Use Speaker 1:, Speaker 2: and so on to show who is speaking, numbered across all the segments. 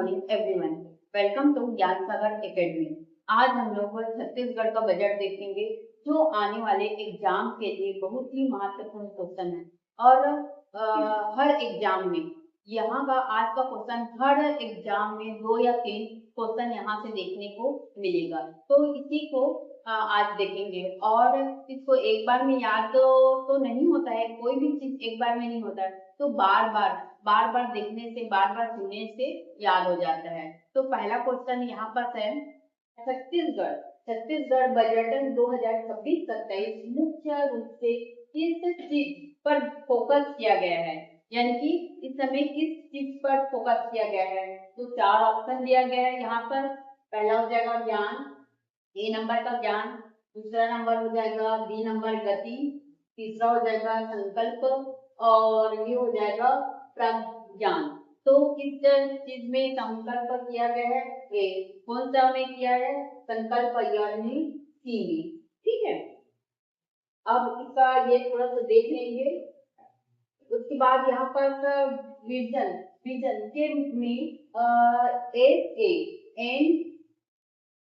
Speaker 1: Morning everyone, welcome to ज्ञान सागर academy. आज हम लोग छत्तीसगढ़ का बजट देखेंगे जो आने वाले एग्जाम के लिए बहुत ही महत्वपूर्ण क्वेश्चन है। और हर एग्जाम में यहाँ का आज का क्वेश्चन हर एग्जाम में 2 या 3 क्वेश्चन यहाँ से देखने को मिलेगा। तो इसी को आज देखेंगे और इसको एक बार में याद तो नहीं होता है, कोई भी चीज एक बार में नहीं होता है, तो बार बार देखने से, बार बार सुनने से याद हो जाता है। तो पहला क्वेश्चन यहाँ पर है, छत्तीसगढ़ बजट 2026-27 मुख्य रूप से किस चीज पर फोकस किया गया है, यानी कि इस समय किस चीज पर फोकस किया गया है। तो 4 ऑप्शन दिया गया है यहाँ पर। पहला हो जाएगा ज्ञान, ए नंबर का ज्ञान, दूसरा नंबर हो जाएगा बी नंबर गति, तीसरा हो जाएगा संकल्प और ये हो जाएगा प्रज्ञान। तो किस चीज में संकल्प किया गया है, ए कौन सा में किया है, संकल्प यानी सी में। ठीक है, अब इसका ये थोड़ा सा देख लेंगे। उसके बाद यहाँ पर विजन के रूप में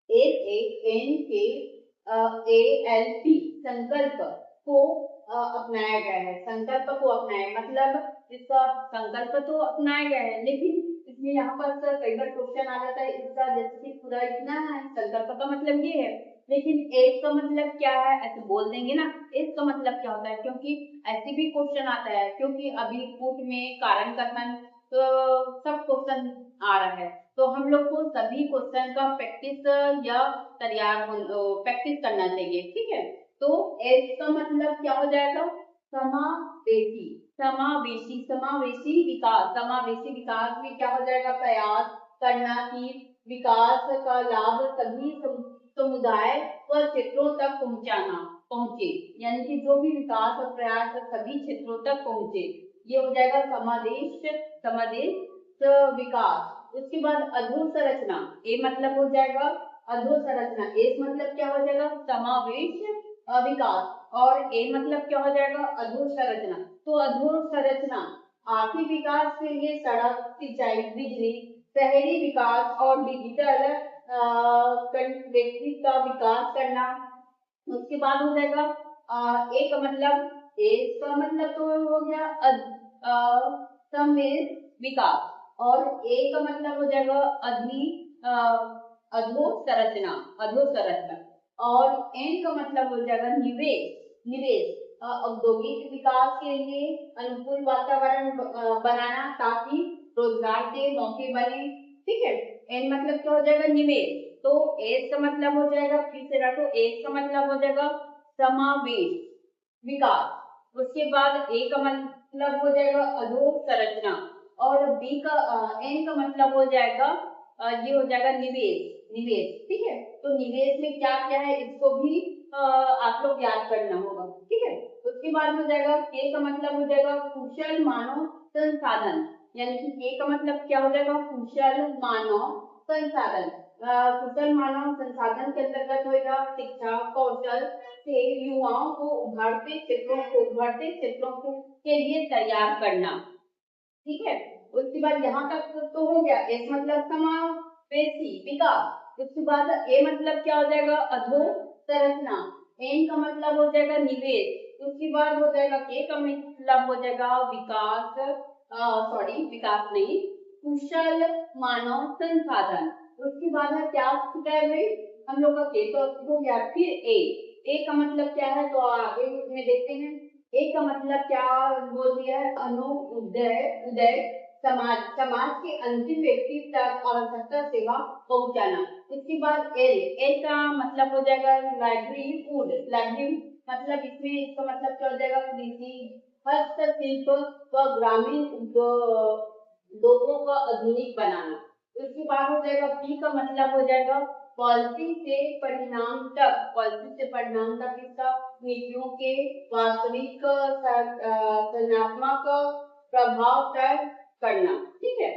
Speaker 1: SANKALP संकल्प को अपनाया गया है। संकल्प को अपनाया मतलब इसका संकल्प तो अपनाया गया है, लेकिन इसमें यहाँ पर कई बार क्वेश्चन आ जाता है इसका, जैसे कि पूरा इतना है, संकल्प का मतलब ये है, लेकिन एक का मतलब क्या है ऐसे बोल देंगे ना, एक का मतलब क्या होता है, क्योंकि ऐसे भी क्वेश्चन आता है, क्योंकि अभी कूट में कारण कथन तो सब क्वेश्चन आ रहा है, तो हम लोग को सभी क्वेश्चन का प्रैक्टिस या तैयार प्रैक्टिस करना चाहिए। ठीक है, तो एस का मतलब क्या हो जाएगा, समावेशी विकास में क्या हो जाएगा, प्रयास करना कि विकास का लाभ सभी समुदाय व क्षेत्रों तक पहुंचे, यानी कि जो भी विकास और प्रयास सभी क्षेत्रों तक पहुंचे, ये हो जाएगा समादेश विकास। उसके बाद अधोसंरचना, ए मतलब हो जाएगा अधोसंरचना, एस मतलब क्या हो जाएगा, समावेश विकास, और ए मतलब क्या हो जाएगा, अधोसंरचना। तो अधोसंरचना आर्थिक विकास के लिए सड़क, सिंचाई, बिजली, शहरी विकास और डिजिटल कनेक्टिविटी का विकास करना। उसके बाद हो जाएगा ए का मतलब, ए का मतलब तो हो गया समवेश विकास, और ए का मतलब हो जाएगा अधोसंरचना, और एन का मतलब हो जाएगा निवेश औद्योगिक विकास के लिए अनुकूल वातावरण बनाना ताकि रोजगार के मौके बने। ठीक है, एन मतलब क्या हो जाएगा, निवेश। तो एस का मतलब हो जाएगा, फिर से रखो, एस का मतलब हो जाएगा समावेश विकास। उसके बाद ए का मतलब हो जाएगा अधोसंरचना, और बी का एन का मतलब हो जाएगा ये हो जाएगा निवेश। ठीक है, तो निवेश में क्या क्या है इसको भी आप लोग याद करना होगा। ठीक है, उसके बाद हो जाएगा के का मतलब हो जाएगा कुशल मानव संसाधन, यानी कि के का मतलब क्या हो जाएगा, कुशल मानव संसाधन। कुशल मानव संसाधन के अंतर्गत होगा शिक्षा कौशल से युवाओं को उभरते क्षेत्रों को के लिए तैयार करना। ठीक है, उसके बाद यहाँ तक तो हो गया, एस मतलब समावेशी विकास। उसके बाद ए मतलब क्या हो जाएगा, अधोसंरचना, एन का मतलब हो जाएगा निवेश, उसके बाद हो जाएगा के का मतलब हो जाएगा विकास नहीं, कुशल मानव संसाधन। उसके बाद है क्या हम लोग का के तो हो गया, फिर ए का मतलब क्या है, तो आगे में देखते हैं। ए का मतलब क्या बोल दिया है, उदय समाज के अंतिम व्यक्ति तक आवश्यकता सेवा पहुंचाना। उसके बाद एल का मतलब हो जाएगा लाइवलीहुड मतलब इसमें इसका मतलब क्या हो जाएगा, कृषि हस्तशिल्प व ग्रामीण उद्योगों का आधुनिक बनाना। उसके बाद हो जाएगा पी का मतलब हो जाएगा पॉलिसी से परिणाम तक इसका नीतियों के वास्तविक संज्ञानात्मक प्रभाव तय करना। ठीक है,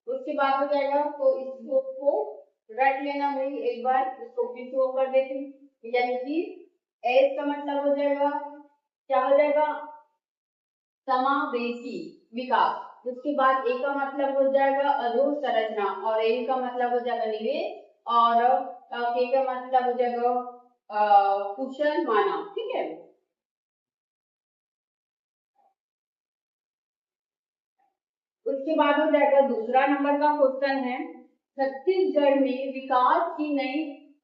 Speaker 1: उसके बाद हो जाएगा, तो इसको रट लेना भाई एक बार, इसको फिर से कर देती हूँ, यानी कि एस का मतलब हो जाएगा क्या हो जाएगा, समावेशी विकास, उसके बाद ए का मतलब हो जाएगा अधोसंरचना और एन का मतलब हो जाएगा निवेश और के का मतलब हो जाएगा कुशल मानव। ठीक है, उसके बाद हो जाएगा दूसरा नंबर का क्वेश्चन है, छत्तीसगढ़ में विकास की नई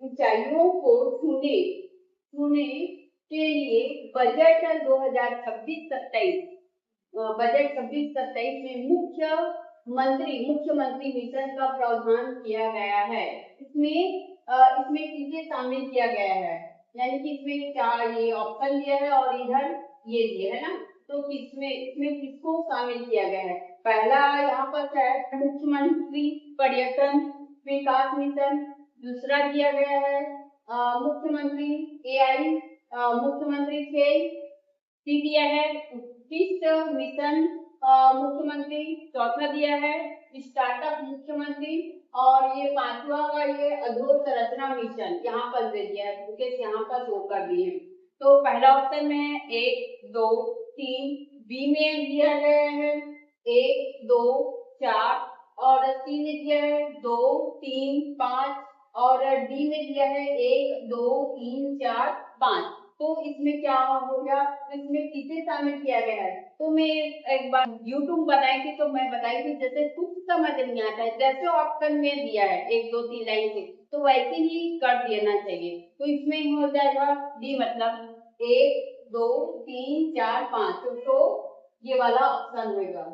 Speaker 1: ऊंचाइयों को छूने छूने के लिए बजट 2026-27 बजट 26-27 में मुख्यमंत्री मिशन का प्रावधान किया गया है। इसमें किसे शामिल किया गया है, यानी कि इसमें क्या ये ऑप्शन दिया है और इधर ये दिया है ना, तो इसमें किसको शामिल किया गया है। पहला यहाँ पर है मुख्यमंत्री पर्यटन विकास मिशन, दूसरा दिया गया है मुख्यमंत्री एआई मुख्यमंत्री खेल, फिर दिया है उत्कृष्ट मिशन मुख्यमंत्री, चौथा दिया है स्टार्टअप मुख्यमंत्री और ये पांचवा का ये अधोसंरचना मिशन यहाँ पर दे दिया है, बुकेट यहाँ पर शो कर दिए। तो पहला ऑप्शन में 1 2 3, बी में दिया गया है 1 2 4 और सी में दिया है 2 3 5 और डी में दिया है 1 2 3 4 5। तो इसमें क्या हो गया, इसमें किसे शामिल किया गया है। तो मैं एक बार यूट्यूब बनाई थी तो मैं बताई थी जैसे कुछ समझ नहीं आता है, जैसे ऑप्शन में दिया है 1 2 3 लाइन से तो वैसे ही कर देना चाहिए। तो इसमें हो जाएगा डी मतलब 1 2 3 4 5, तो ये वाला ऑप्शन होगा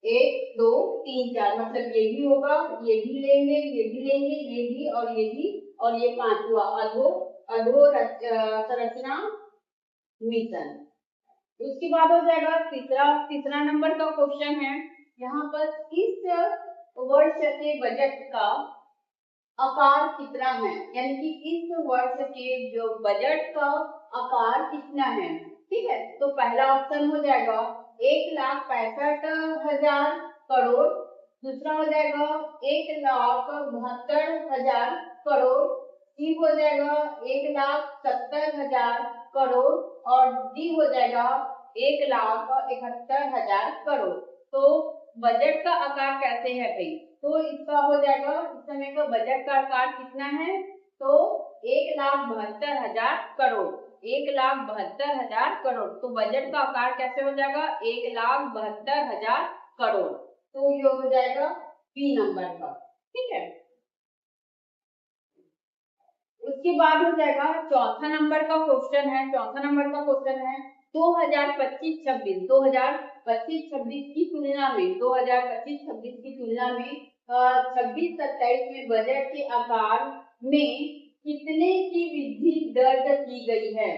Speaker 1: 1 2 3 4 मतलब ये भी होगा, ये भी लेंगे, ये भी लेंगे, ये भी और ये भी और ये पांचवा अधोसंरचना मिशन। उसके बाद हो जाएगा तीसरा नंबर का क्वेश्चन है, यहाँ पर इस वर्ष के बजट का आकार कितना है, यानी कि इस वर्ष के जो बजट का आकार कितना है। ठीक है, तो पहला ऑप्शन हो जाएगा 1,65,000 करोड़, दूसरा हो जाएगा 1,72,000 करोड़, सी हो जाएगा 1,70,000 करोड़ और डी हो जाएगा 1,71,000 करोड़। तो बजट का आकार कैसे है भाई, तो इसका हो जाएगा इस समय का बजट का आकार कितना है, तो 1,72,000 करोड़, 1,72,000 करोड़। तो बजट का आकार कैसे हो जाएगा 1,72,000 करोड़, तो ये हो जाएगा बी नंबर का। ठीक है, उसके बाद हो जाएगा चौथा नंबर का क्वेश्चन है, 2025-26 की तुलना में 2025-26 की तुलना में 26-27 में बजट के आकार में कितने की वृद्धि दर्ज की गई है।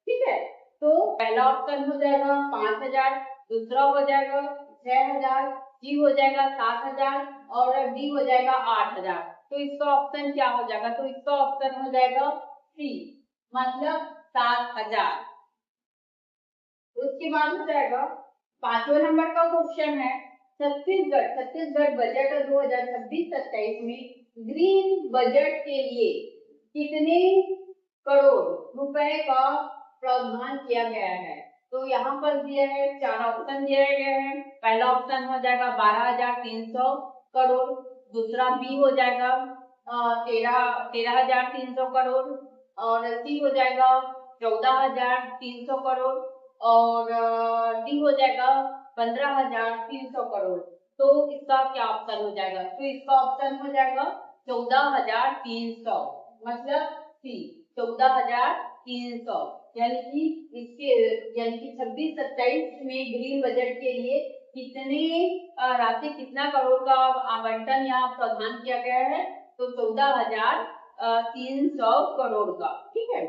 Speaker 1: ठीक है, तो पहला ऑप्शन हो जाएगा 5,000, दूसरा हो जाएगा 6,000, सी हो जाएगा 7,000 और डी हो जाएगा 8,000। तो इसका ऑप्शन क्या हो जाएगा, तो इसका ऑप्शन हो जाएगा सी मतलब 7,000। उसके बाद हो जाएगा पांचवा नंबर का क्वेश्चन है, छत्तीसगढ़ बजट 2026-27 में ग्रीन बजट के लिए कितने करोड़ रुपए का प्रावधान किया गया है। तो यहाँ पर दिया है 4 ऑप्शन दिया गया है, पहला ऑप्शन हो जाएगा 12,300 करोड़, दूसरा बी हो जाएगा 13,300 करोड़ और सी हो जाएगा 14,300 करोड़ और डी हो जाएगा 15,300 करोड़। तो इसका क्या ऑप्शन हो जाएगा, तो इसका ऑप्शन हो जाएगा 14,300 मतलब सी 14,300, यानी कि 26-27 में ग्रीन बजट के लिए कितने राशि कितना करोड़ का आवंटन या प्रावधान किया गया है, तो 14,300 करोड़ का। ठीक है,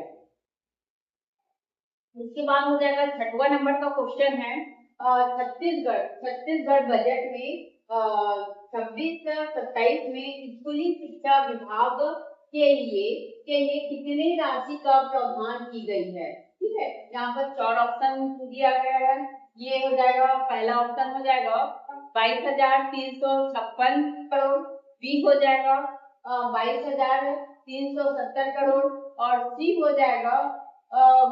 Speaker 1: उसके बाद हो जाएगा छठवां नंबर का क्वेश्चन है, छत्तीसगढ़ बजट में 26-27 में स्कूली शिक्षा विभाग के लिए कितनी राशि का प्रावधान की गई है। ठीक है, यहाँ पर 4 ऑप्शन दिया गया है, ये हो जाएगा पहला ऑप्शन हो जाएगा 22,356 करोड़, बी हो जाएगा 22,370 करोड़ और सी हो जाएगा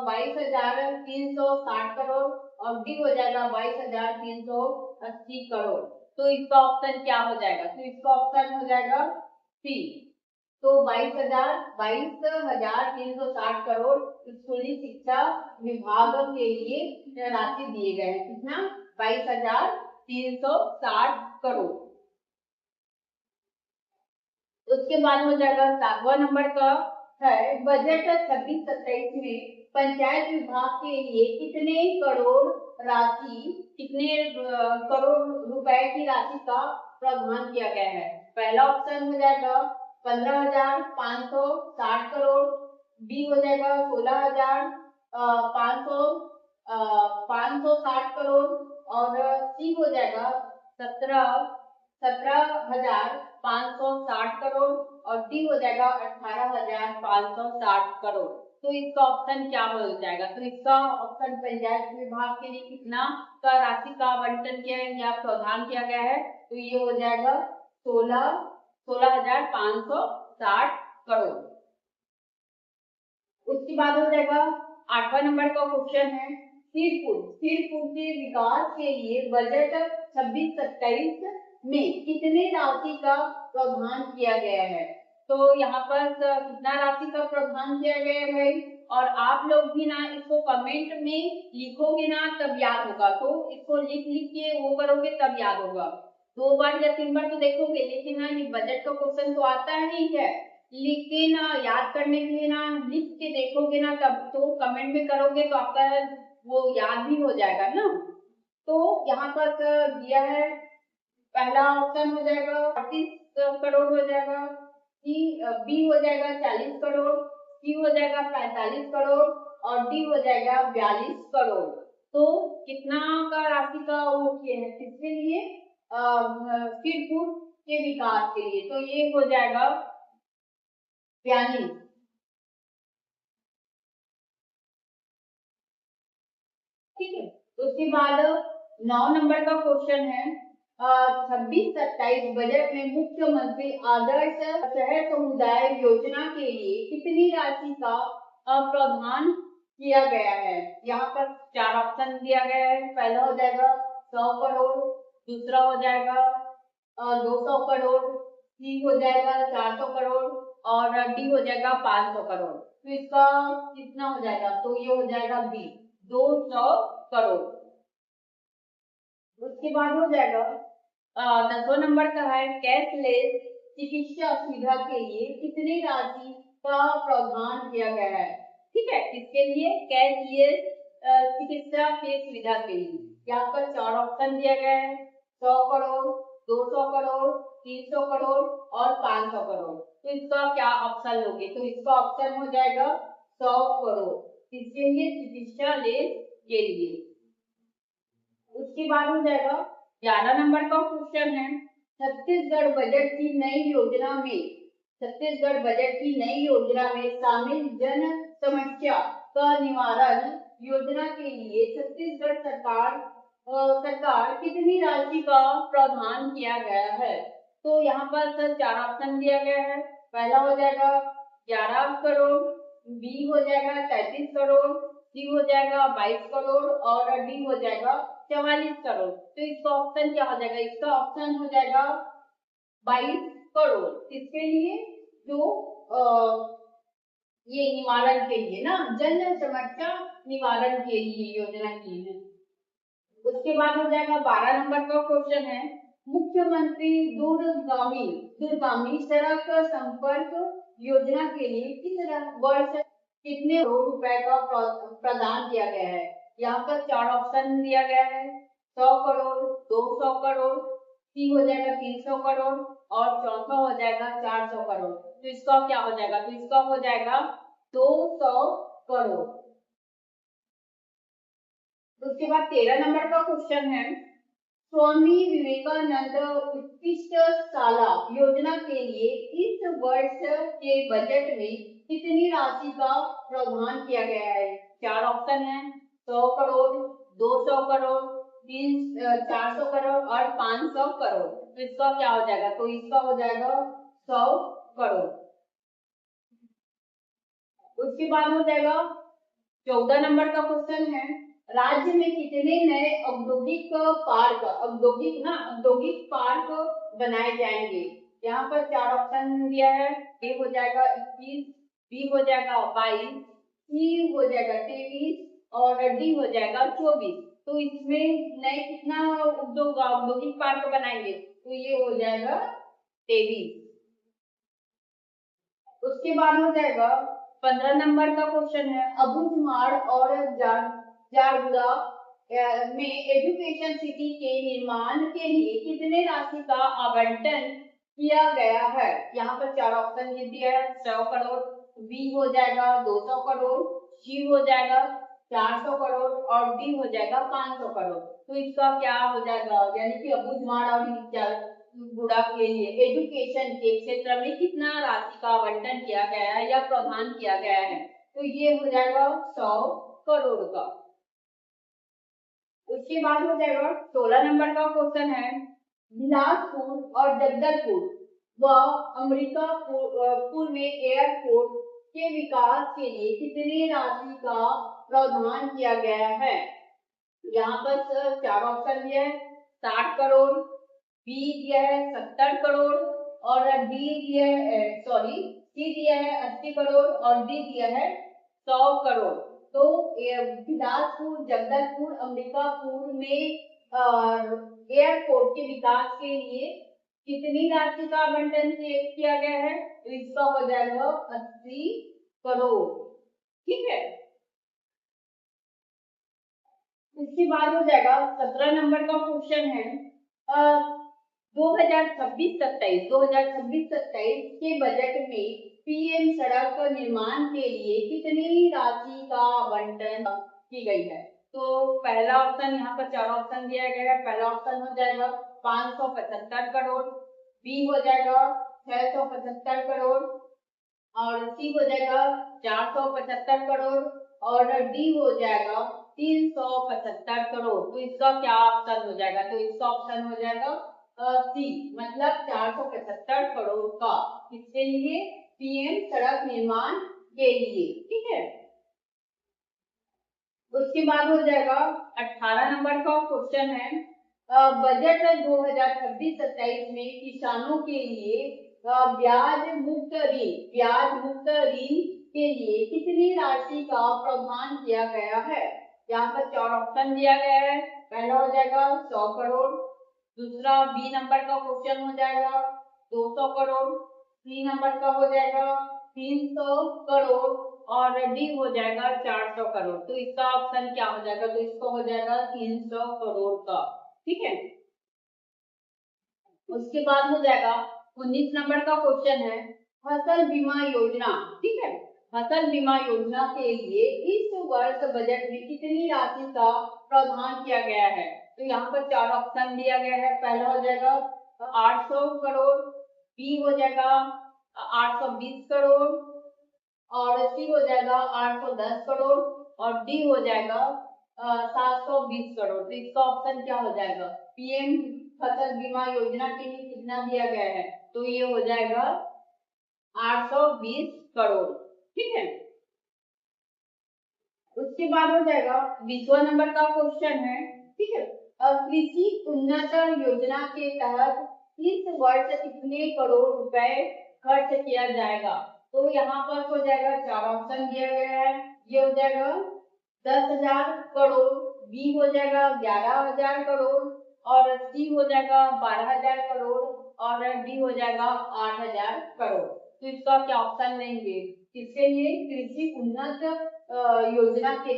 Speaker 1: 22,360 करोड़ और डी हो जाएगा 22,380 करोड़। तो इसका ऑप्शन क्या हो जाएगा? तो इसका ऑप्शन हो जाएगा सी। तो 22,360 करोड़ स्कूली शिक्षा विभाग के लिए राशि दिए गए हैं। कितना? 22,360 करोड़। उसके बाद हो जाएगा 7वां नंबर का है बजट 26-27 में पंचायत विभाग के लिए कितने करोड़ राशि, कितने करोड़ रुपए की राशि का प्रावधान किया गया है? पहला ऑप्शन हो जाएगा 15,560 करोड़, बी हो जाएगा 16,560 करोड़ और सी हो जाएगा 17,560 करोड़ और डी हो जाएगा 18,560 करोड़। तो इसका ऑप्शन क्या हो जाएगा? तो इसका ऑप्शन पंचायत विभाग के लिए कितना का राशि का आवंटन किया है या प्रावधान किया गया है? तो ये हो जाएगा 16,560 करोड़। उसके बाद हो जाएगा 8वां नंबर का क्वेश्चन है सिरपुर के विकास के लिए बजट 26-27 में कितने राशि का प्रावधान किया गया है? तो यहाँ पर कितना राशि का प्रावधान किया गया है भाई? और आप लोग भी ना इसको कमेंट में लिखोगे ना तब याद होगा। तो इसको लिख के वो करोगे तब याद होगा। 2 बार या 3 बार तो देखोगे, लेकिन ना ये बजट का क्वेश्चन तो आता ही है। लिख के ना याद करने के लिए ना लिख के देखोगे ना तब तो कमेंट में करोगे तो आपका वो याद भी हो जाएगा ना। तो यहाँ पर दिया है पहला ऑप्शन हो जाएगा 38 करोड़ हो जाएगा, बी हो जाएगा 40 करोड़, सी हो जाएगा 45 करोड़ और डी हो जाएगा 42 करोड़। तो कितना का राशि का वो किए हैं किसके लिए? सिरपुर के विकास के लिए। तो ये हो जाएगा 42। ठीक है। उसके बाद 9 नंबर का क्वेश्चन है 26-27 बजट में मुख्यमंत्री आदर्श शहर समुदाय योजना के लिए कितनी राशि का प्रावधान किया गया है? यहाँ पर 4 ऑप्शन दिया गया है। पहला हो जाएगा 100 करोड़, दूसरा हो जाएगा 200 करोड़, सी हो जाएगा 400 करोड़ और डी हो जाएगा 500 करोड़। तो इसका कितना हो जाएगा? तो ये हो जाएगा बी 200 करोड़। उसके बाद हो जाएगा 10वां नंबर का है कैशलेस चिकित्सा सुविधा के लिए कितनी राशि का प्रावधान किया गया है? ठीक है, किसके लिए? कैशलेस चिकित्सा के सुविधा के लिए। यहाँ पर 4 ऑप्शन दिया गया है 100 करोड़, 200 करोड़, 300 करोड़ और 500 करोड़। तो इसका क्या ऑप्शन लोगे? तो इसका ऑप्शन हो जाएगा 100 करोड़। किसके लिए? चिकित्सा लेस के लिए। उसके बाद हो जाएगा 11 नंबर का क्वेश्चन है छत्तीसगढ़ बजट की नई योजना में शामिल जन समस्या का निवारण योजना के लिए छत्तीसगढ़ सरकार कितनी राशि का प्रावधान किया गया है? तो यहाँ पर 4 ऑप्शन दिया गया है। पहला हो जाएगा 11 करोड़, बी हो जाएगा 33 करोड़, सी हो जाएगा 22 करोड़ और डी हो जाएगा 44 करोड़। तो इसका ऑप्शन क्या हो जाएगा? इसका ऑप्शन हो जाएगा 22 करोड़। किसके लिए? जो ये निवारण के लिए ना, जन समस्या निवारण के लिए योजना की है। उसके बाद हो जाएगा 12 नंबर का क्वेश्चन है मुख्यमंत्री दूरगामी सड़क संपर्क योजना के लिए किस वर्ष कितने करोड़ रुपए का प्रदान किया गया है? यहाँ पर 4 ऑप्शन दिया गया है 100 करोड़, 200 करोड़, सी हो जाएगा 300 करोड़ और चौथा हो जाएगा 400 करोड़। तो इसका क्या हो जाएगा? तो इसका हो जाएगा 200 करोड़। उसके बाद 13 नंबर का क्वेश्चन है स्वामी विवेकानंद उत्कृष्ट शाला योजना के लिए इस वर्ष के बजट में कितनी राशि का प्रावधान किया गया है? 4 ऑप्शन है 100 करोड़, 200 करोड़, 400 करोड़ और 500 करोड़। तो इसका क्या हो जाएगा? तो इसका हो जाएगा 100 करोड़। उसके बाद हो जाएगा 14 नंबर का क्वेश्चन है राज्य में कितने नए औद्योगिक पार्क बनाए जाएंगे। यहाँ पर 4 ऑप्शन दिया है। ए हो जाएगा 21, बी हो जाएगा 22, सी हो जाएगा 23 और डी हो जाएगा 24। तो इसमें नए कितना औद्योगिक पार्क बनाएंगे, तो ये हो जाएगा 23। उसके बाद हो जाएगा 15 नंबर का क्वेश्चन है, अबुझमाड़ और जारगुड़ा में एजुकेशन सिटी के निर्माण के लिए कितने राशि का आवंटन किया गया है। यहाँ पर 4 ऑप्शन ये दिया है, 100 करोड़, बी हो जाएगा 200 करोड़, सी हो जाएगा 400 करोड़ और डी हो जाएगा 500 करोड़। तो इसका क्या हो जाएगा, यानी कि अबुझमाड़ और गुड़ा के लिए एजुकेशन के क्षेत्र में कितना राशि का आवंटन किया गया है या प्रदान किया गया है, तो ये हो जाएगा 100 करोड़ का। उसके बाद हो जाएगा 16 नंबर का क्वेश्चन है, बिलासपुर और जगदलपुर व अमरीकापुर में एयरपोर्ट के विकास के लिए कितनी राशि का प्रावधान किया गया है। यहाँ पर 4 ऑप्शन दिया है, 60 करोड़, बी दिया है 70 करोड़ और डी दिया है सी दिया है 80 करोड़ और डी दिया है 100 करोड़। तो बिलासपुर, जगदलपुर, अंबिकापुर में एयरपोर्ट के विकास के लिए कितनी राशि का आवंटन किया गया है, तो इसका हो जाएगा 80 करोड़। ठीक है। इसके बाद हो जाएगा 17 नंबर का क्वेश्चन है, 2026-27 के बजट में पीएम सड़क निर्माण के लिए कितनी राशि का आवंटन की गई है। तो पहला ऑप्शन, यहाँ पर 4 ऑप्शन दिया गया है। पहला ऑप्शन हो जाएगा 575 करोड़, बी हो जाएगा 675 करोड़ और सी हो जाएगा 475 करोड़ और डी हो जाएगा 375 करोड़। तो इसका क्या ऑप्शन हो जाएगा, तो इसका ऑप्शन हो जाएगा सी, मतलब 475 करोड़ का, किसके लिए, पीएम सड़क निर्माण के लिए। ठीक है। उसके बाद हो जाएगा 18 नंबर का क्वेश्चन है, बजट 2026-27 में किसानों के लिए ब्याज मुक्त ऋण के लिए कितनी राशि का प्रावधान किया गया है। यहाँ पर 4 ऑप्शन दिया गया है। पहला हो जाएगा 100 करोड़, दूसरा बी नंबर का क्वेश्चन हो जाएगा 200 करोड़, सी नंबर का हो जाएगा 300 करोड़ और डी हो जाएगा 400 करोड़। तो इसका ऑप्शन क्या हो जाएगा, तो इसका हो जाएगा 300 करोड़ का। ठीक है। उसके बाद हो जाएगा 19 नंबर का क्वेश्चन है, फसल बीमा योजना। ठीक है। फसल बीमा योजना के लिए इस वर्ष बजट में कितनी राशि का प्रावधान किया गया है। तो यहाँ पर 4 ऑप्शन दिया गया है। पहला हो जाएगा 800 करोड़, बी हो जाएगा 820 करोड़ और सी हो जाएगा 810 करोड़ और डी हो जाएगा 720 करोड़। तो इसका ऑप्शन क्या हो जाएगा, पीएम फसल बीमा योजना के लिए कितना दिया गया है, तो ये हो जाएगा 820 करोड़। ठीक है। उसके बाद हो जाएगा 20वां नंबर का क्वेश्चन है। ठीक है। कृषि उन्नत योजना के तहत इस वर्ष कितने करोड़ रुपए खर्च किया जाएगा। तो यहाँ पर हो जाएगा 4 ऑप्शन दिया गया है। ये हो जाएगा 10,000 करोड़, बी हो जाएगा 11,000 करोड़ और सी हो जाएगा 12,000 करोड़ और डी हो जाएगा 8,000 करोड़। तो इसका क्या ऑप्शन लेंगे, किसके लिए, कृषि उन्नत योजना के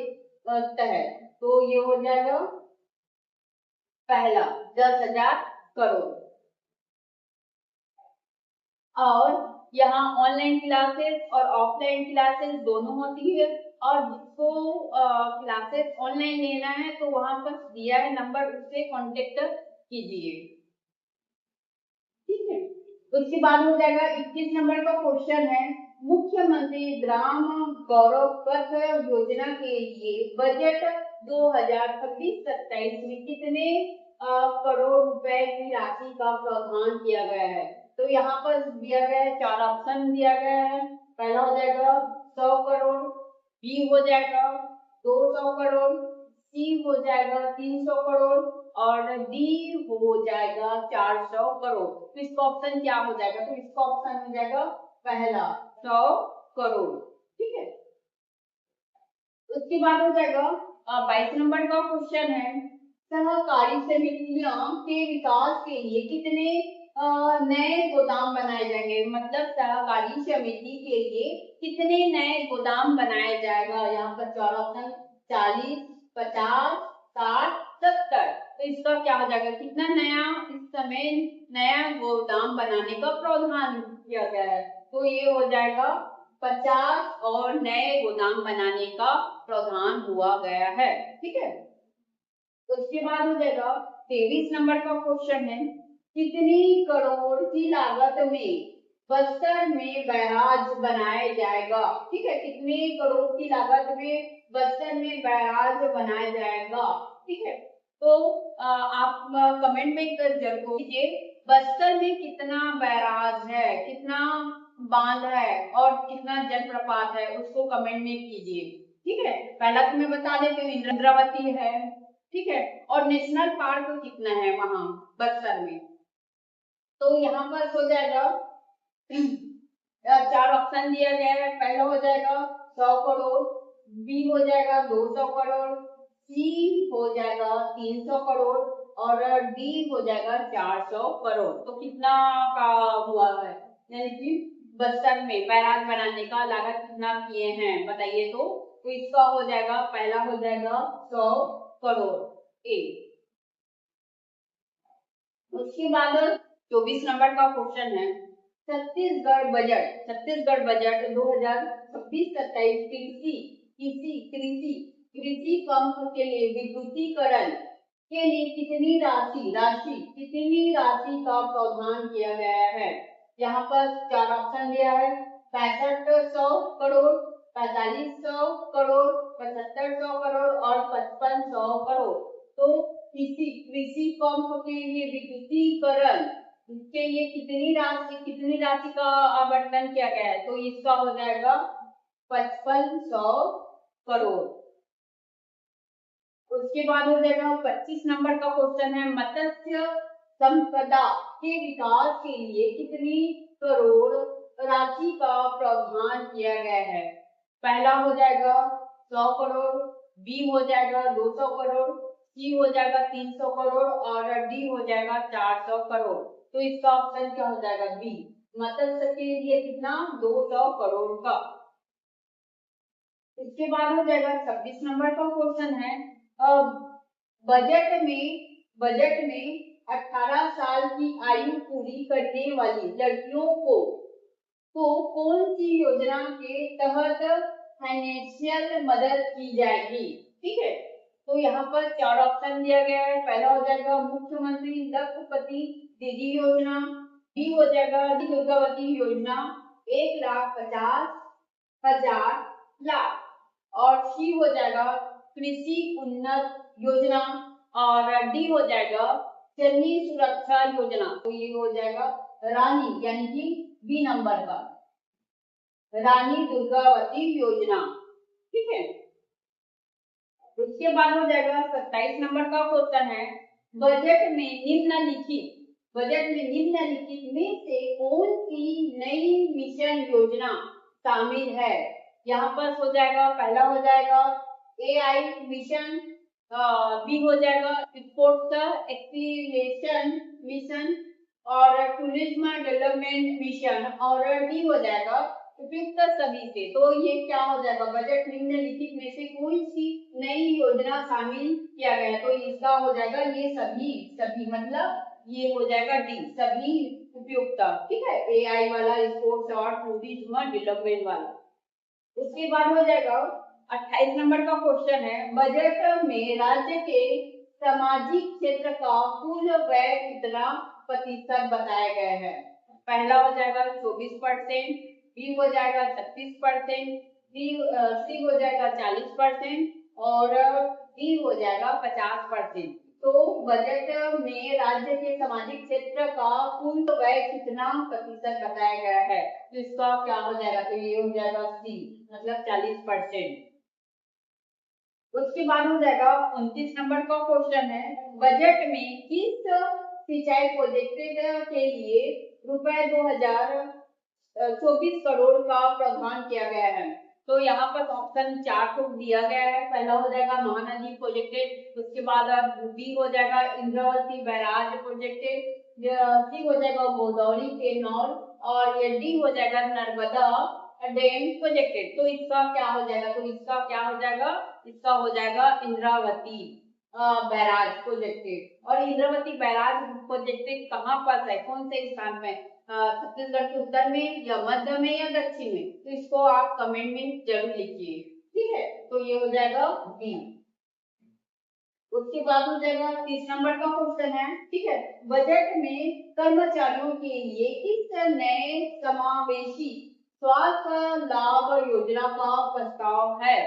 Speaker 1: तहत। तो ये हो जाएगा पहला 10,000 करोड़। और यहाँ ऑनलाइन क्लासेस और ऑफलाइन क्लासेस दोनों होती है और जिसको क्लासेस ऑनलाइन लेना है तो वहां पर दिया है नंबर, उससे कांटेक्ट कीजिए। ठीक है। उसके बाद हो जाएगा 21 नंबर का क्वेश्चन है, मुख्यमंत्री ग्राम गौरव पथ योजना के लिए बजट 2026-27 में कितने करोड़ रुपए की राशि का प्रावधान किया गया है। तो यहाँ पर दिया गया है 4 ऑप्शन दिया गया है। पहला हो जाएगा 100 करोड़, बी हो जाएगा 200 करोड़, सी हो जाएगा 300 करोड़ और डी हो जाएगा 400 करोड़। तो इसका ऑप्शन क्या हो जाएगा? तो इसका ऑप्शन हो जाएगा पहला 100 करोड़। ठीक है, उसके बाद हो जाएगा 22 नंबर का क्वेश्चन है, सहकारी समितियां के विकास के लिए कितने नए गोदाम बनाए जाएंगे? मतलब सहकारी समिति के लिए कितने नए गोदाम बनाए जाएगा? यहाँ पर चार ऑप्शन 40, 50, 60, 70। तो इसका क्या हो जाएगा? कितना नया इस समय नया गोदाम बनाने का प्रावधान किया गया है? तो ये हो जाएगा 50 और नए गोदाम बनाने का प्रावधान हुआ गया है। ठीक है, उसके बाद हो जाएगा 23 नंबर का क्वेश्चन है, कितनी करोड़ की लागत में बस्तर में बैराज बनाया जाएगा? ठीक है, कितने करोड़ की लागत में बस्तर में बैराज बनाया जाएगा? ठीक है, तो आप कमेंट में जरूर कीजिए बस्तर में कितना बैराज है, कितना बांध है और कितना जलप्रपात है, उसको कमेंट में कीजिए। ठीक है, पहला तो मैं बता देती हूँ इंद्रावती है। ठीक है, और नेशनल पार्क कितना है वहां बक्सर में? तो यहाँ पर हो जाएगा चार ऑप्शन दिया गया है। पहला हो जाएगा 100 करोड़, बी हो जाएगा 200 करोड़, सी हो जाएगा 300 करोड़ और डी हो जाएगा 400 करोड़। तो कितना का हुआ है, यानी कि बस्तर में बैराज बनाने का लागत कितना किए हैं बताइए? तो इसका हो जाएगा पहला हो जाएगा 100 करोड़ ए। उसके बाद 24 नंबर का क्वेश्चन है, छत्तीसगढ़ बजट 2026-27 कृषि पंप के लिए विद्युतीकरण के लिए कितनी राशि का प्रावधान किया गया है? यहाँ पर चार ऑप्शन दिया है, 6500 करोड़, 4500 करोड़, 7500 करोड़ और 5500 करोड़। तो कृषि पंप के लिए विद्युतीकरण के लिए कितनी राशि का आवंटन किया गया है? तो इसका हो जाएगा 5500 करोड़। उसके बाद हो जाएगा 25 नंबर का क्वेश्चन है, मत्स्य संपदा के विकास के लिए कितनी करोड़ राशि का प्रावधान किया गया है? पहला हो जाएगा 100 करोड़, बी हो जाएगा 200 करोड़, सी हो जाएगा 300 करोड़ और डी हो जाएगा 400 करोड़। तो इसका ऑप्शन क्या हो जाएगा? बी, मत्स्य के लिए कितना? 200 करोड़ का। इसके बाद हो जाएगा 26 नंबर का क्वेश्चन है, बजट में 18 साल की आयु पूरी करने वाली लड़कियों को कौन सी योजना के तहत फाइनेंशियल मदद की जाएगी? ठीक है, तो यहाँ पर चार ऑप्शन दिया गया है। पहला हो जाएगा मुख्यमंत्री लखपति दीदी योजना, बी हो जाएगा दुर्गावती योजना 1,50,000 लाख और सी हो जाएगा कृषि उन्नत योजना और डी हो जाएगा जननी सुरक्षा योजना। तो ये हो जाएगा रानी, यानी कि बी नंबर का रानी दुर्गावती योजना। ठीक है, उसके बाद हो जाएगा 27 नंबर का क्वेश्चन है, बजट में निम्नलिखित में से कौन सी नई मिशन योजना शामिल है? यहाँ पर हो जाएगा पहला हो जाएगा AI मिशन, बी हो जाएगा स्पोर्ट्स एक्सीलेशन मिशन और टूरिज्म डेवलपमेंट मिशन और डी हो जाएगा उपयुक्त सभी से। तो ये क्या हो जाएगा? बजट निम्नलिखित में से कौन सी नई योजना शामिल किया गया? तो इसका हो जाएगा ये सभी मतलब ये हो जाएगा डी, सभी उपयुक्त। ठीक है, AI वाला, स्पोर्ट्स और टूरिज्म डेवलपमेंट वाला। उसके बाद हो जाएगा 28 नंबर का क्वेश्चन है, बजट में राज्य के सामाजिक क्षेत्र का कुल व्यय कितना प्रतिशत बताया गया है? पहला हो जाएगा 24%, बी हो जाएगा 36%, सी हो जाएगा 40% और डी हो जाएगा 50%। तो बजट में राज्य के सामाजिक क्षेत्र का कुल व्यय कितना प्रतिशत बताया गया है? तो इसका क्या हो जाएगा? तो ये हो जाएगा सी, मतलब 40%। उसके बाद हो जाएगा 29 नंबर का क्वेश्चन है, बजट में किस सिंचाई प्रोजेक्ट के लिए रुपए 2024 करोड़ का प्रावधान किया गया है। तो यहाँ पर ऑप्शन 4 को दिया गया है। पहला हो जाएगा महानदी प्रोजेक्टेड, उसके बाद बी हो जाएगा इंद्रावती बैराज प्रोजेक्टेड, सी हो जाएगा गोदावरी केनाल और ये डी हो जाएगा नर्मदा डैम प्रोजेक्टेड। तो इसका क्या हो जाएगा, तो इसका क्या हो जाएगा, इसका हो जाएगा इंद्रावती बैराज प्रोजेक्टेड। और इंद्रावती बैराज प्रोजेक्टेड कहाँ पर है, कौन से स्थान में, छत्तीसगढ़ के उत्तर में या मध्य में या दक्षिण में, तो इसको आप कमेंट में जरूर लिखिए। ठीक है, तो ये हो जाएगा बी। उसके बाद हो जाएगा 30 नंबर का क्वेश्चन है। ठीक है, बजट में कर्मचारियों के लिए किस नए समावेशी स्वास्थ्य लाभ योजना का प्रस्ताव है।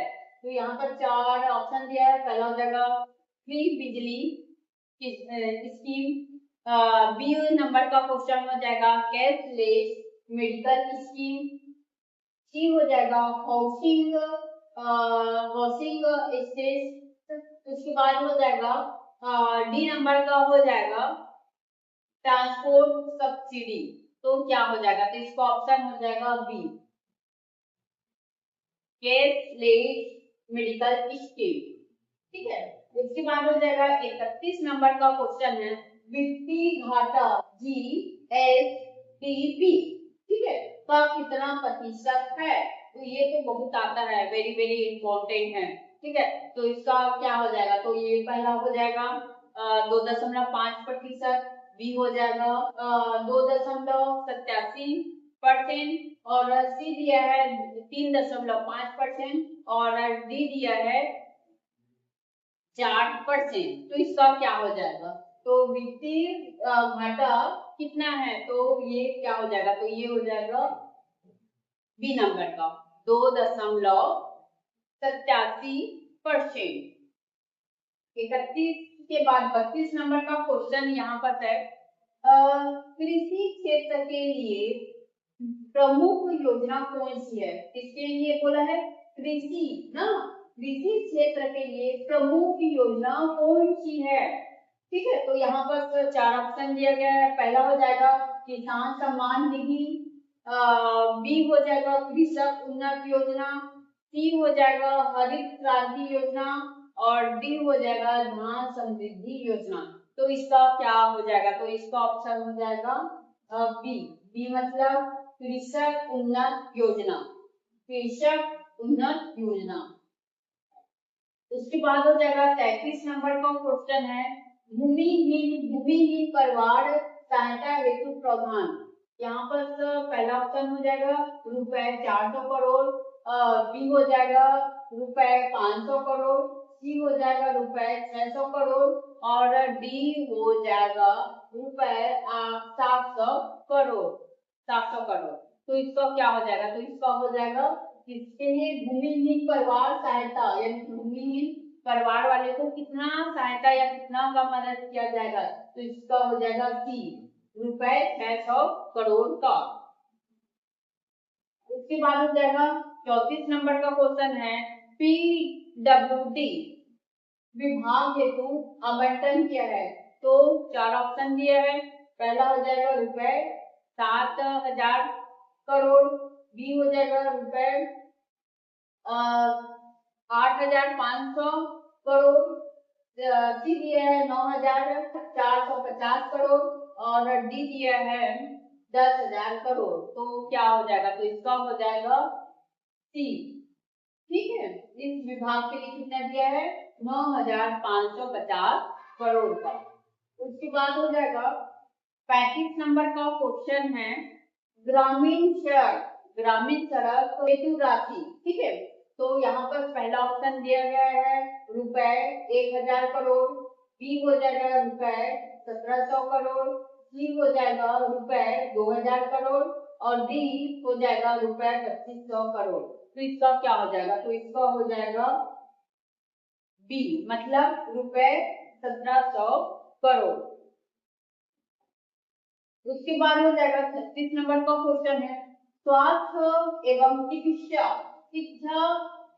Speaker 1: तो यहाँ पर 4 ऑप्शन दिया है। पहला हो जाएगा फ्री बिजली स्कीम, बी नंबर का क्वेश्चन हो जाएगा कैशलेस मेडिकल स्कीम, सी हो जाएगा हाउसिंग हाउसिंग स्टेट, उसके बाद हो जाएगा डी नंबर का हो जाएगा ट्रांसपोर्ट सब्सिडी। तो क्या हो जाएगा, तो इसका ऑप्शन हो जाएगा बी कैशलेस मेडिकल स्कीम। ठीक है, इसके बाद हो जाएगा 31 नंबर का क्वेश्चन है वित्तीय घाटा GSTP, ठीक है, का कितना प्रतिशत है। तो ये तो बहुत आता है, वेरी वेरी इंपॉर्टेंट है। ठीक है, तो इसका क्या हो जाएगा, तो ये पहला हो जाएगा 2.5%, बी हो जाएगा 2.87% और सी दिया है 3.5% और डी दिया है 4%। तो इसका क्या हो जाएगा, तो वित्तीय घाटा कितना है, तो ये क्या हो जाएगा, तो ये हो जाएगा बी नंबर का 2.87%। 31 के बाद 32 नंबर का क्वेश्चन यहाँ पर है कृषि क्षेत्र के लिए प्रमुख योजना कौन सी है। इसके लिए बोला है कृषि ना, कृषि क्षेत्र के लिए प्रमुख योजना कौन सी है। ठीक है, तो यहाँ पर 4 ऑप्शन दिया गया है। पहला हो जाएगा किसान सम्मान निधि, बी हो जाएगा कृषक उन्नत योजना, सी हो जाएगा हरित क्रांति योजना और डी हो जाएगा धान समृद्धि योजना। तो इसका क्या हो जाएगा, तो इसका ऑप्शन हो जाएगा बी। बी मतलब कृषक उन्नत योजना, कृषक उन्नत योजना। उसके बाद हो जाएगा 33 नंबर का क्वेश्चन है भूमिहीन परिवार सहायता हेतु प्रावधान। यहाँ पर पहला ऑप्शन हो जाएगा रुपए 400 करोड़, बी हो जाएगा रुपए 500 करोड़, सी हो जाएगा रुपए 600 करोड़ और डी हो जाएगा रुपए 700 करोड़, 700 करोड़। तो इसका क्या हो जाएगा, तो इसका हो जाएगा इसके लिए भूमिहीन परिवार सहायता, यानी भूमिहीन परिवार वाले को कितना सहायता या कितना का मदद किया जाएगा, तो इसका हो जाएगा सी रुपए 600 करोड़ का। उसके बाद हो जाएगा 34 नंबर का क्वेश्चन है PWD विभाग हेतु आवंटन किया है। तो 4 ऑप्शन दिया है। पहला हो जाएगा रुपए 7,000 करोड़, बी हो जाएगा रुपए 8,500 करोड़, सी दिया है 9,450 करोड़ और डी दिया है 10,000 करोड़। तो क्या हो जाएगा, तो इसका हो जाएगा सी। ठीक है, इस विभाग के लिए कितना दिया है 9,550 करोड़ का। उसके बाद हो जाएगा 35 नंबर का क्वेश्चन है ग्रामीण सड़क हेतु राशि। ठीक है, तो यहाँ पर पहला ऑप्शन दिया गया है रुपए 1,000 करोड़, बी हो जाएगा रुपए 1,700 करोड़, सी हो जाएगा रुपए 2,000 करोड़ और डी हो जाएगा रुपए 2,500 करोड़। तो इसका क्या हो जाएगा, तो इसका हो जाएगा बी मतलब रुपए 1,700 करोड़। उसके बाद हो जाएगा 36 नंबर का क्वेश्चन है स्वास्थ्य एवं चिकित्सा शिक्षा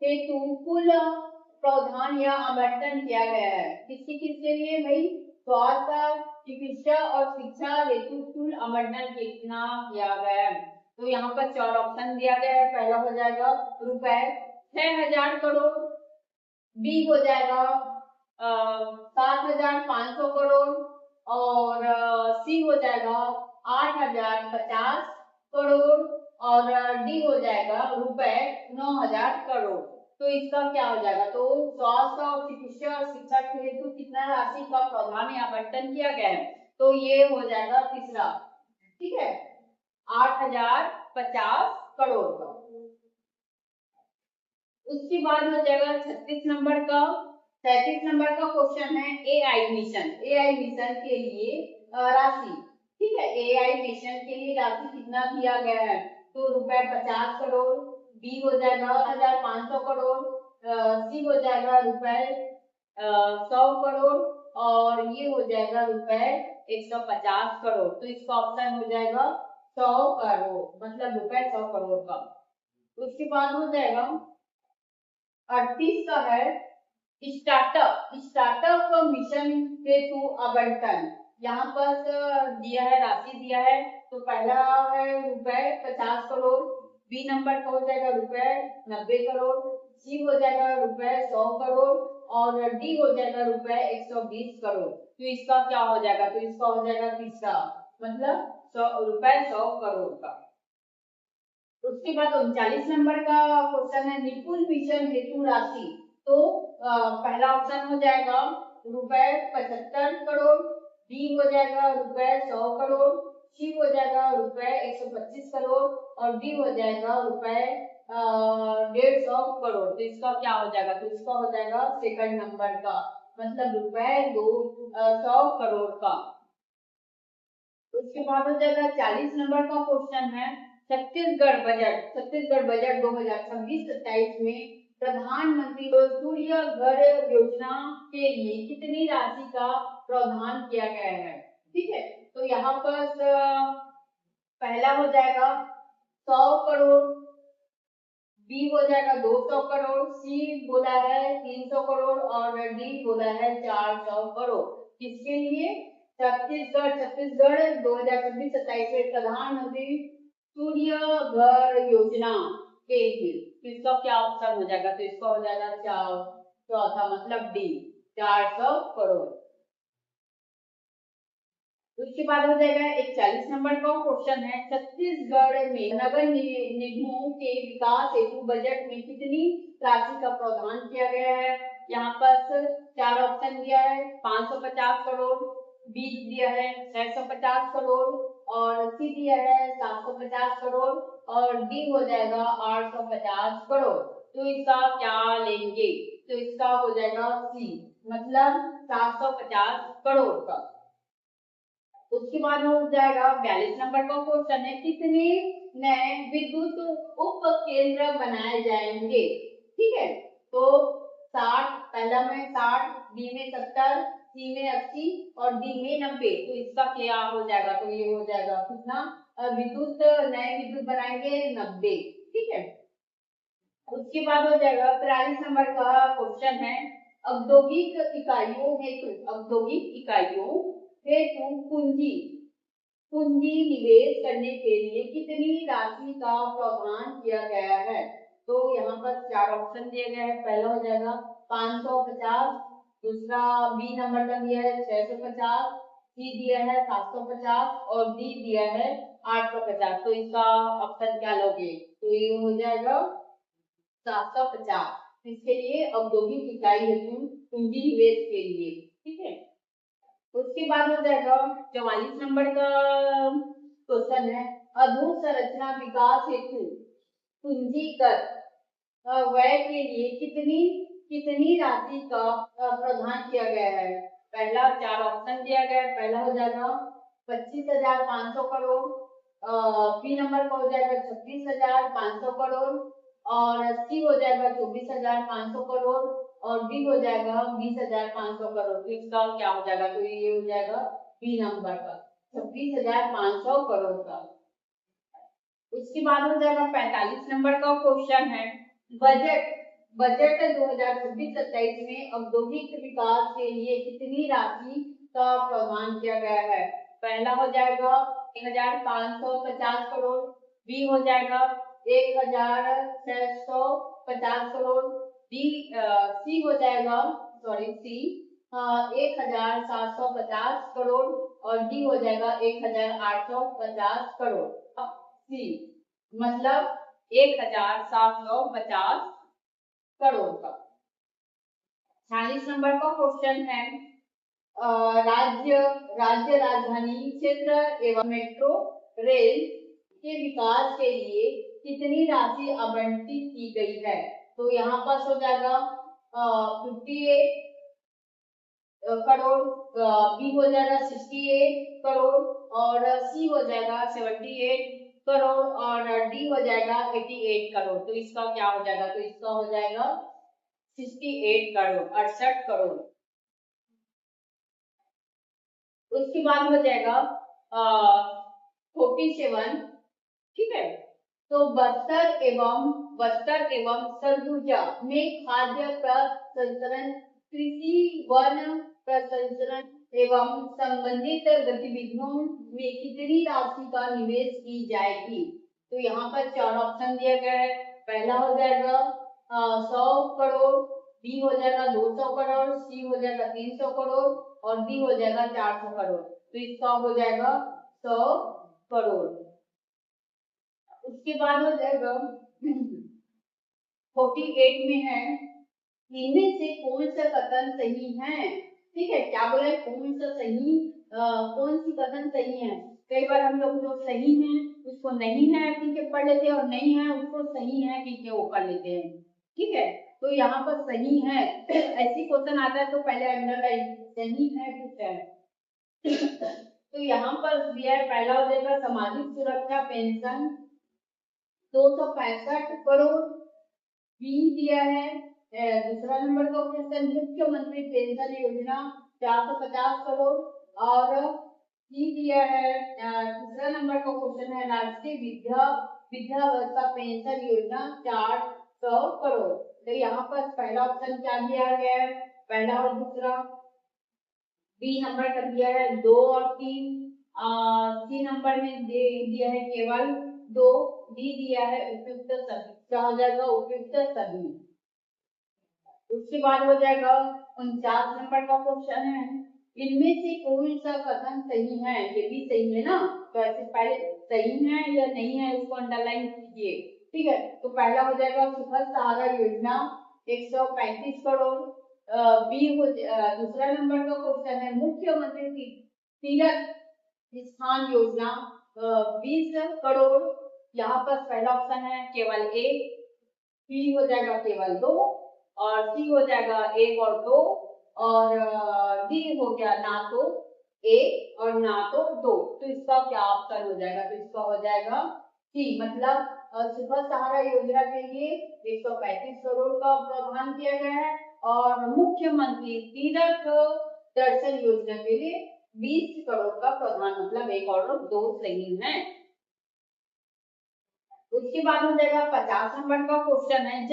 Speaker 1: हेतु कुल प्रावधान या आवंटन किया गया है। किसके लिए भाई? स्वास्थ्य, चिकित्सा और शिक्षा हेतु कुल आवंटन कितना किया गया है? तो यहाँ पर 4 ऑप्शन दिया गया है। पहला हो जाएगा रुपए 6,000 करोड़, बी हो जाएगा 7,500 करोड़ और सी हो जाएगा 8,050 करोड़ और डी हो जाएगा रुपए 9,000 करोड़। तो इसका क्या हो जाएगा? तो स्वास्थ्य और चिकित्सा और शिक्षा के हेतु कितना राशि का प्रावधान या आवंटन किया गया है? तो ये हो जाएगा तीसरा, ठीक है, 8,050 करोड़ का। उसके बाद हो जाएगा 36 नंबर का। 37 नंबर का क्वेश्चन है एआई मिशन। एआई मिशन के लिए राशि, ठीक है, एआई मिशन के लिए राशि कितना दिया गया है? तो रुपए 50 करोड़, बी हो जाएगा 1,500 करोड़, सी हो जाएगा रुपए 100 करोड़ और ये हो जाएगा रुपए 150 करोड़। तो इसका ऑप्शन हो जाएगा 100 करोड़, मतलब रुपए 100 करोड़ का। उसके बाद हो जाएगा 38 का है स्टार्टअप मिशन हेतु आवंटन। यहाँ पर दिया है, राशि दिया है। तो पहला है रुपए 50 करोड़, बी नंबर का हो जाएगा रुपए 90 करोड़, सी हो जाएगा रुपए 100 करोड़ और डी हो जाएगा रुपए 120 करोड़। तो इसका क्या हो जाएगा? तो इसका हो जाएगा तीसरा, मतलब रुपए 100 करोड़ का। उसके बाद 39 नंबर का क्वेश्चन है निपुण मिशन हेतु राशि। तो पहला ऑप्शन हो जाएगा रुपए 75 करोड़, बी हो जाएगा रुपए 100 करोड़, सी हो जाएगा रुपए 125 करोड़ और डी हो जाएगा रुपए 150 करोड़। तो इसका क्या हो जाएगा? तो इसका हो जाएगा सेकंड नंबर का, मतलब रुपए 200 करोड़ का। उसके बाद हो जाएगा 40 नंबर का क्वेश्चन है छत्तीसगढ़ बजट। छत्तीसगढ़ बजट 2026-27 में प्रधानमंत्री सूर्य घर योजना के लिए कितनी राशि का प्रावधान किया गया है? ठीक है, तो यहाँ पर पहला हो जाएगा 100 करोड़, बी हो जाएगा 200 करोड़, सी बोला है 300 करोड़ और डी बोला है 400 करोड़। किसके लिए? छत्तीसगढ़ 2026-27 में प्रधानमंत्री सूर्य घर योजना के लिए। इसका क्या ऑप्शन हो जाएगा? तो इसका हो जाएगा चौथा, मतलब डी 400 करोड़। उसके बाद हो जाएगा 41 नंबर का क्वेश्चन है छत्तीसगढ़ में नगर निगमों के विकास हेतु बजट में कितनी राशि का प्रावधान किया गया है? यहाँ पर 4 ऑप्शन दिया है, 550 करोड़, बी दिया है 650 करोड़ और सी दिया है 750 करोड़ और डी हो जाएगा 850 करोड़। तो इसका क्या लेंगे? तो इसका हो जाएगा सी, मतलब 750 करोड़ का। उसके बाद हो जाएगा 42 नंबर का क्वेश्चन है कितने नए विद्युत उप केंद्र बनाए जाएंगे? ठीक है, तो 60, पहला में 60, बी में 70, सी में 80 और डी में 90। तो इसका क्या हो जाएगा? तो ये हो जाएगा कितना नए विद्युत बनाएंगे? 90। ठीक है, उसके बाद हो जाएगा 43 नंबर का क्वेश्चन है औद्योगिक इकाइयों हेतु पूंजी निवेश करने के लिए कितनी राशि का प्रावधान किया गया है? तो यहाँ पर 4 ऑप्शन दिए गए हैं। पहला हो जाएगा 550, दूसरा बी नंबर का दिया है 650, सी दिया है 750 और डी दिया है 850। तो इसका ऑप्शन क्या लोगे? तो ये हो जाएगा 750। इसके लिए औद्योगिक इकाई हेतु पूंजी निवेश के लिए। ठीक है, उसके बाद हो जाएगा 44 नंबर का क्वेश्चन है अधोसंरचना विकास हेतु पूंजीगत व्यय के लिए कितनी राशि का प्रावधान किया गया है? पहला 4 ऑप्शन दिया गया है। पहला हो जाएगा 25,500 करोड़, बी नंबर का हो जाएगा 26,500 करोड़ और सी हो जाएगा 24,500 करोड़ और डी हो जाएगा 20,500 करोड़। तो इसका क्या हो जाएगा? तो ये हो जाएगा बी नंबर का 26,500 करोड़ का। उसके बाद हो जाएगा 45 नंबर का क्वेश्चन है बजट बजट 2026-27 में औद्योगिक विकास के लिए कितनी राशि का प्रावधान किया गया है? पहला हो जाएगा 1550 करोड़, बी हो जाएगा 1650 करोड़, सी हो जाएगा सी 1750 करोड़ और डी हो जाएगा 1850 करोड़। सी मतलब 1750 करोड़ का। 46 नंबर का क्वेश्चन है राज्य राजधानी क्षेत्र एवं मेट्रो रेल के विकास के लिए कितनी राशि आवंटित की गई है? तो यहाँ पास हो जाएगा 58 करोड़, बी हो जाएगा 68 करोड़ और सी हो जाएगा 78 करोड़ और डी हो जाएगा 88 करोड़। तो इसका क्या हो जाएगा? तो इसका हो जाएगा 68 करोड़, 68 करोड़। उसके बाद हो जाएगा 47, ठीक है। तो बस्तर एवं सरगुजा में खाद्य प्रसंस्करण, कृषि वन प्रसंस्करण एवं संबंधित गतिविधियों में कितनी राशि का निवेश की जाएगी? तो यहाँ पर 4 ऑप्शन दिया गया है। पहला हो जाएगा 100 करोड़, बी हो जाएगा 200 करोड़, सी हो जाएगा 300 करोड़ और डी हो जाएगा 400 करोड़। तो इसका हो जाएगा 100 करोड़। उसके बाद हो जाएगा 48 में है, इनमें से कौन सा कथन सही है? ठीक है, क्या बोला है? कौन सी कथन सही है? कई बार हम लोग जो सही है उसको नहीं है ठीक है पढ़ लेते हैं और नहीं है उसको सही है ठीक है वो कर लेते हैं, ठीक है। तो यहाँ पर सही है ऐसी क्वेश्चन आता है तो पहले अंडरलाइन सही है कुछ है। तो यहाँ पर दिया है, पहला हो जाएगा सामाजिक सुरक्षा पेंशन 265 करोड़, बी दिया है दूसरा नंबर का क्वेश्चन मुख्यमंत्री पेंशन योजना 450 करोड़ और सी दिया है तीसरा नंबर का क्वेश्चन है राष्ट्रीय विद्यावस्था पेंशन योजना 400 करोड़। तो यहाँ पर पहला ऑप्शन क्या दिया गया है? पहला और दूसरा। बी नंबर कर दिया है 2 और 3, सी नंबर में दिया है केवल 2, डी दिया है उपयुक्त सभी। क्या हो जाएगा? उपयुक्त सभी। उसके बाद हो जाएगा 49 नंबर का क्वेश्चन है, इनमें से कौन सा कथन सही है? ये भी सही है ना, तो ऐसे पहले सही है या नहीं है उसको अंडरलाइन कीजिए, ठीक है। तो पहला हो जाएगा सुफल सहारा योजना 135 करोड़, बी हो दूसरा नंबर का क्वेश्चन है मुख्यमंत्री तीरथ स्थान योजना 20 करोड़। यहाँ पर पहला ऑप्शन है केवल 1, बी हो जाएगा केवल 2 और सी हो जाएगा 1 और 2 और डी हो गया ना तो 1 और ना तो 2। तो इसका क्या ऑप्शन हो जाएगा? तो इसका हो जाएगा सी, मतलब सुपर सहारा योजना के लिए 135 करोड़ का प्रावधान किया गया है और मुख्यमंत्री तीरथ दर्शन योजना के लिए 20 करोड़ का प्रावधान, मतलब 1 और 2 सही है। उसके बाद हो जाएगा 50 नंबर का क्वेश्चन है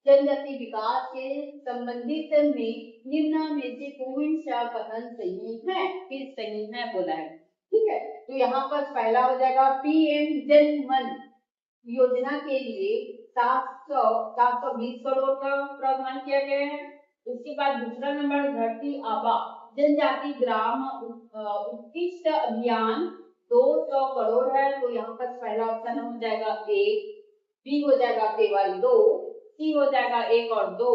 Speaker 1: जनजाति विकास के संबंधित में निम्न में से कौन सा कथन सही है? किस सही है बोला है, ठीक है। तो यहाँ पर पहला हो जाएगा पीएम जन मन योजना के लिए 720 करोड़ का प्रावधान किया गया है। उसके बाद दूसरा नंबर धरती आबा जनजाति ग्राम उत्कृष्ट अभियान 200 करोड़ है। तो यहाँ पर पहला ऑप्शन हो जाएगा 1, बी हो जाएगा केवल 2, सी हो जाएगा 1 और 2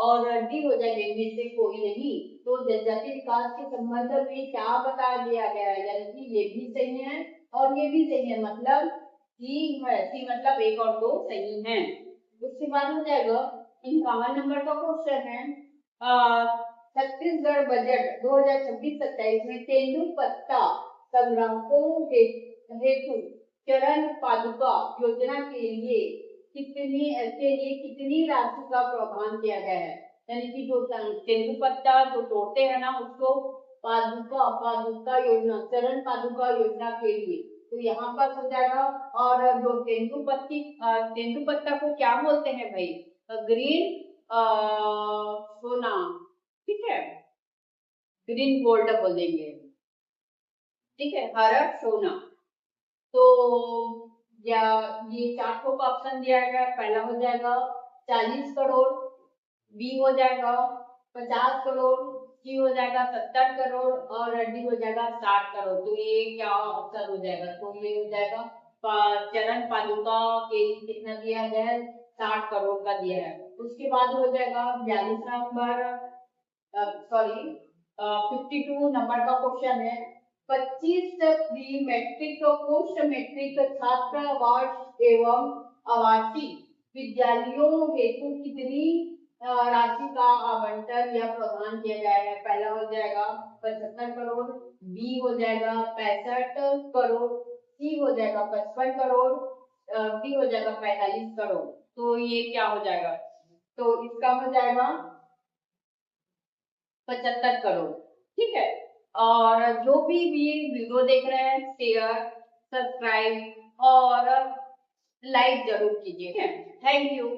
Speaker 1: और डी हो जाएगा इनमें से कोई नहीं। तो जनजाति विकास के संबंध में क्या बता दिया गया है? यानी कि ये भी सही है और ये भी सही है, मतलब सी है, सी मतलब 1 और 2 सही है। उसके बाद हो जाएगा 51 नंबर का क्वेश्चन है छत्तीसगढ़ बजट 2026-27 में तेंदुपत्ता संग्राहकों हेतु चरण पादुका योजना के लिए कितनी राशि का प्रावधान किया गया है? यानी कि जो तेंदुपत्ता जो तोड़ते हैं ना उसको पादुका योजना, चरण पादुका योजना के लिए, तो यहाँ पर हो जाएगा। और जो तेंदुपत्ता को क्या बोलते हैं भाई? ग्रीन सोना, ठीक है, ग्रीन गोल्ड बोल देंगे, ठीक है, हरा सोना। तो या ये 4 का ऑप्शन दिया गया, पहला हो जाएगा 40 करोड़, बी हो जाएगा 50 करोड़, सी हो जाएगा 70 करोड़ और डी हो जाएगा 60 करोड़। तो ये क्या ऑप्शन हो जाएगा? तो ये हो जाएगा चरण पादुका के कितना दिया गया है? 60 करोड़ का दिया है। उसके बाद हो जाएगा 42 नंबर, सॉरी 52 नंबर का क्वेश्चन है, 25 प्री मैट्रिक पोस्ट मैट्रिक छात्रावास एवं आवासीय विद्यालयों हेतु कितनी राशि का आवंटन या प्रदान किया जाएगा? पहला हो जाएगा 75 करोड़, बी हो जाएगा 65 करोड़, सी हो जाएगा 55 करोड़, डी हो जाएगा 45 करोड़। तो ये क्या हो जाएगा? तो इसका हो जाएगा 75 करोड़, ठीक है। और जो भी वीडियो देख रहे हैं शेयर, सब्सक्राइब और लाइक जरूर कीजिए, थैंक यू।